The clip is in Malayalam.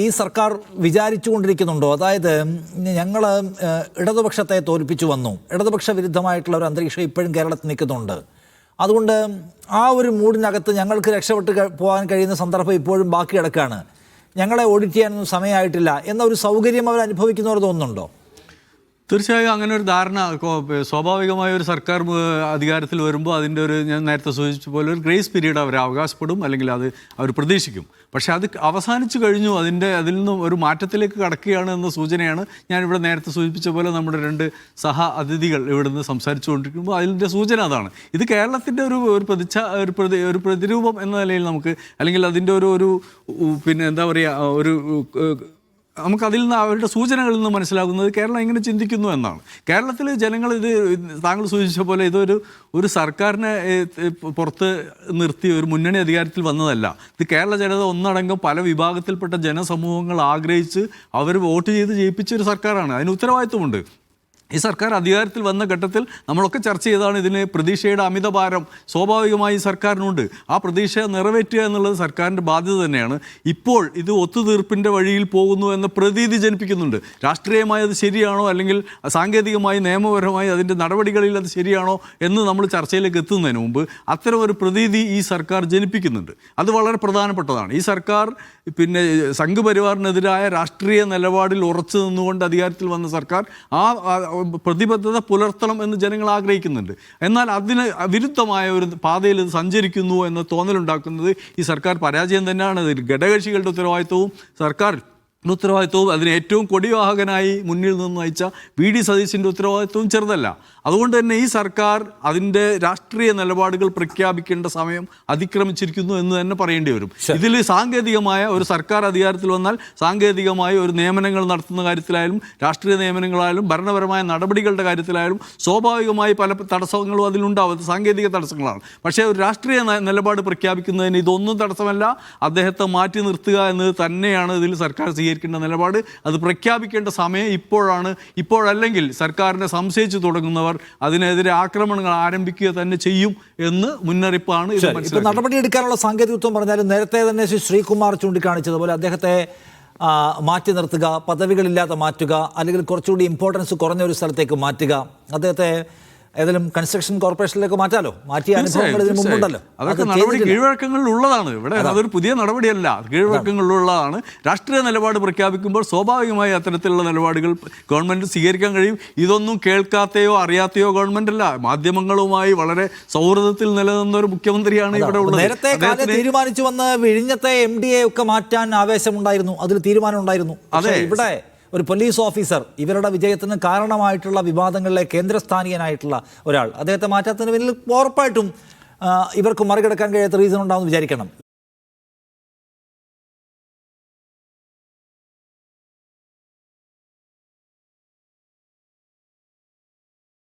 ഈ സർക്കാർ വിചാരിച്ചുകൊണ്ടിരിക്കുന്നുണ്ടോ? അതായത് ഞങ്ങൾ ഇടതുപക്ഷത്തെ തോൽപ്പിച്ചു വന്നു, ഇടതുപക്ഷ വിരുദ്ധമായിട്ടുള്ള ഒരു അന്തരീക്ഷം ഇപ്പോഴും കേരളത്തിൽ നിൽക്കുന്നുണ്ട്, അതുകൊണ്ട് ആ ഒരു മൂഡിനകത്ത് ഞങ്ങൾക്ക് രക്ഷപ്പെട്ട് പോകാൻ കഴിയുന്ന സന്ദർഭം ഇപ്പോഴും ബാക്കി കിടക്കുകയാണ്, ഞങ്ങളെ ഓഡിറ്റ് ചെയ്യാനൊന്നും സമയമായിട്ടില്ല എന്ന ഒരു സൗകര്യം അവർ അനുഭവിക്കുന്നവർ തോന്നുന്നുണ്ടോ? തീർച്ചയായും അങ്ങനെ ഒരു ധാരണ സ്വാഭാവികമായ ഒരു സർക്കാർ അധികാരത്തിൽ വരുമ്പോൾ അതിൻ്റെ ഒരു, ഞാൻ നേരത്തെ സൂചിപ്പിച്ച പോലെ ഒരു ഗ്രേസ് പീരീഡ് അവർ അവകാശപ്പെടും, അല്ലെങ്കിൽ അത് അവർ പ്രതീക്ഷിക്കും. പക്ഷേ അത് അവസാനിച്ചു കഴിഞ്ഞു, അതിൽ നിന്നും ഒരു മാറ്റത്തിലേക്ക് കടക്കുകയാണ് എന്ന സൂചനയാണ് ഞാനിവിടെ നേരത്തെ സൂചിപ്പിച്ച പോലെ നമ്മുടെ രണ്ട് സഹ അതിഥികൾ ഇവിടെ നിന്ന് സംസാരിച്ചു കൊണ്ടിരിക്കുമ്പോൾ അതിൻ്റെ സൂചന അതാണ്. ഇത് കേരളത്തിൻ്റെ ഒരു പ്രതിരൂപം എന്ന നിലയിൽ നമുക്ക്, അല്ലെങ്കിൽ അതിൻ്റെ ഒരു പിന്നെ എന്താ പറയുക, നമുക്കതിൽ നിന്ന് അവരുടെ സൂചനകളിൽ നിന്ന് മനസ്സിലാകുന്നത് കേരളം എങ്ങനെ ചിന്തിക്കുന്നു എന്നാണ്. കേരളത്തിൽ ജനങ്ങൾ താങ്കൾ സൂചിപ്പിച്ച പോലെ ഒരു സർക്കാരിനെ പുറത്ത് നിർത്തി ഒരു മുന്നണി അധികാരത്തിൽ വന്നതല്ല. ഇത് കേരള ജനത ഒന്നടങ്കം പല വിഭാഗത്തിൽപ്പെട്ട ജനസമൂഹങ്ങൾ ആഗ്രഹിച്ച് അവർ വോട്ട് ചെയ്ത് ജയിപ്പിച്ച ഒരു സർക്കാരാണ്. അതിന് ഉത്തരവാദിത്വമുണ്ട്. ഈ സർക്കാർ അധികാരത്തിൽ വന്ന ഘട്ടത്തിൽ നമ്മളൊക്കെ ചർച്ച ചെയ്താണ് ഇതിന് പ്രതീക്ഷയുടെ അമിതഭാരം സ്വാഭാവികമായി സർക്കാരിനുണ്ട്. ആ പ്രതീക്ഷ നിറവേറ്റുക എന്നുള്ളത് സർക്കാരിൻ്റെ ബാധ്യത തന്നെയാണ്. ഇപ്പോൾ ഇത് ഒത്തുതീർപ്പിൻ്റെ വഴിയിൽ പോകുന്നു എന്ന പ്രതീതി ജനിപ്പിക്കുന്നുണ്ട്. രാഷ്ട്രീയമായി അത് ശരിയാണോ, അല്ലെങ്കിൽ സാങ്കേതികമായി നിയമപരമായി അതിൻ്റെ നടപടികളിൽ അത് ശരിയാണോ എന്ന് നമ്മൾ ചർച്ചയിലേക്ക് എത്തുന്നതിന് മുമ്പ് അത്തരം ഒരു പ്രതീതി ഈ സർക്കാർ ജനിപ്പിക്കുന്നുണ്ട്. അത് വളരെ പ്രധാനപ്പെട്ടതാണ്. ഈ സർക്കാർ പിന്നെ സംഘപരിവാറിനെതിരായ രാഷ്ട്രീയ നിലപാടിൽ ഉറച്ചു നിന്നുകൊണ്ട് അധികാരത്തിൽ വന്ന സർക്കാർ ആ പ്രതിബദ്ധത പുലർത്തണം എന്ന് ജനങ്ങൾ ആഗ്രഹിക്കുന്നുണ്ട്. എന്നാൽ അതിന് വിരുദ്ധമായ ഒരു പാതയിൽ ഇത് സഞ്ചരിക്കുന്നു എന്ന തോന്നലുണ്ടാക്കുന്നത് ഈ സർക്കാർ പരാജയം തന്നെയാണ്. ഘടകകക്ഷികളുടെ ഉത്തരവാദിത്വവും സർക്കാർ ഉത്തരവാദിത്വവും അതിന് ഏറ്റവും കൊടിവാഹകനായി മുന്നിൽ നിന്ന് നയിച്ച വി.ഡി. സതീശൻ്റെ ഉത്തരവാദിത്വവും ചെറുതല്ല. അതുകൊണ്ട് തന്നെ ഈ സർക്കാർ അതിൻ്റെ രാഷ്ട്രീയ നിലപാടുകൾ പ്രഖ്യാപിക്കേണ്ട സമയം അതിക്രമിച്ചിരിക്കുന്നു എന്ന് തന്നെ പറയേണ്ടി വരും. ഇതിൽ സാങ്കേതികമായ ഒരു സർക്കാർ അധികാരത്തിൽ വന്നാൽ സാങ്കേതികമായ ഒരു നിയമനങ്ങൾ നടത്തുന്ന കാര്യത്തിലായാലും രാഷ്ട്രീയ നിയമനങ്ങളായാലും ഭരണപരമായ നടപടികളുടെ കാര്യത്തിലായാലും സ്വാഭാവികമായി പല തടസ്സങ്ങളും അതിലുണ്ടാവും. സാങ്കേതിക തടസ്സങ്ങളാണ്. പക്ഷേ ഒരു രാഷ്ട്രീയ നിലപാട് പ്രഖ്യാപിക്കുന്നതിന് ഇതൊന്നും തടസ്സമല്ല. അദ്ദേഹത്തെ മാറ്റി നിർത്തുക എന്നത് തന്നെയാണ് ഇതിൽ സർക്കാർ സ്വീകരിക്കേണ്ട നിലപാട്. അത് പ്രഖ്യാപിക്കേണ്ട സമയം ഇപ്പോഴാണ്. ഇപ്പോഴല്ലെങ്കിൽ സർക്കാരിനെ സംശയിച്ചു തുടങ്ങുന്നവർ അതിനെതിരെ ആക്രമണങ്ങൾ ആരംഭിക്കുക തന്നെ ചെയ്യും എന്ന് മുന്നറിയിപ്പാണ്. നടപടിയെടുക്കാനുള്ള സാങ്കേതികത്വം പറഞ്ഞാലും നേരത്തെ തന്നെ ശ്രീകുമാർ ചൂണ്ടിക്കാണിച്ചതുപോലെ അദ്ദേഹത്തെ മാറ്റി നിർത്തുക, പദവികളില്ലാതെ മാറ്റുക, അല്ലെങ്കിൽ കുറച്ചുകൂടി ഇമ്പോർട്ടൻസ് കുറഞ്ഞ ഒരു സ്ഥലത്തേക്ക് മാറ്റുക, അദ്ദേഹത്തെ ഏതെങ്കിലും കൺസ്ട്രക്ഷൻ കോർപ്പറേഷനിലേക്ക് മാറ്റാലോ, മാറ്റിയ അനുഭവങ്ങൾ ഇതിന് മുമ്പുണ്ടല്ലോ. അതൊക്കെ നടപടി കീഴ്വഴക്കങ്ങളിൽ ഉള്ളതാണ്. ഇവിടെ അതൊരു പുതിയ നടപടിയല്ല, കീഴ്വഴക്കങ്ങളിലുള്ളതാണ്. രാഷ്ട്രീയ നിലപാട് പ്രഖ്യാപിക്കുമ്പോൾ സ്വാഭാവികമായി അത്തരത്തിലുള്ള നിലപാടുകൾ ഗവൺമെൻറ് സ്വീകരിക്കാൻ കഴിയും. ഇതൊന്നും കേൾക്കാത്തയോ അറിയാത്തയോ ഗവൺമെൻറ് അല്ല. മാധ്യമങ്ങളുമായി വളരെ സൗഹൃദത്തിൽ നിലനിന്ന ഒരു മുഖ്യമന്ത്രിയാണ് ഇവിടെ ഉള്ളത്. നേരത്തെ തീരുമാനിച്ചു വന്ന് വിഴിഞ്ഞത്തെ MD ഒക്കെ മാറ്റാൻ ആവേശമുണ്ടായിരുന്നു, അതിൽ തീരുമാനം ഉണ്ടായിരുന്നു. അതെ, ഇവിടെ ഒരു പോലീസ് ഓഫീസർ ഇവരുടെ വിജയത്തിന് കാരണമായിട്ടുള്ള വിവാദങ്ങളിലെ കേന്ദ്രസ്ഥാനീയനായിട്ടുള്ള ഒരാൾ, അദ്ദേഹത്തെ മാറ്റാത്തതിന് പിന്നിൽ ഉറപ്പായിട്ടും ഇവർക്ക് മറികടക്കാൻ കഴിയാത്ത റീസൺ ഉണ്ടാവുമെന്ന് വിചാരിക്കണം.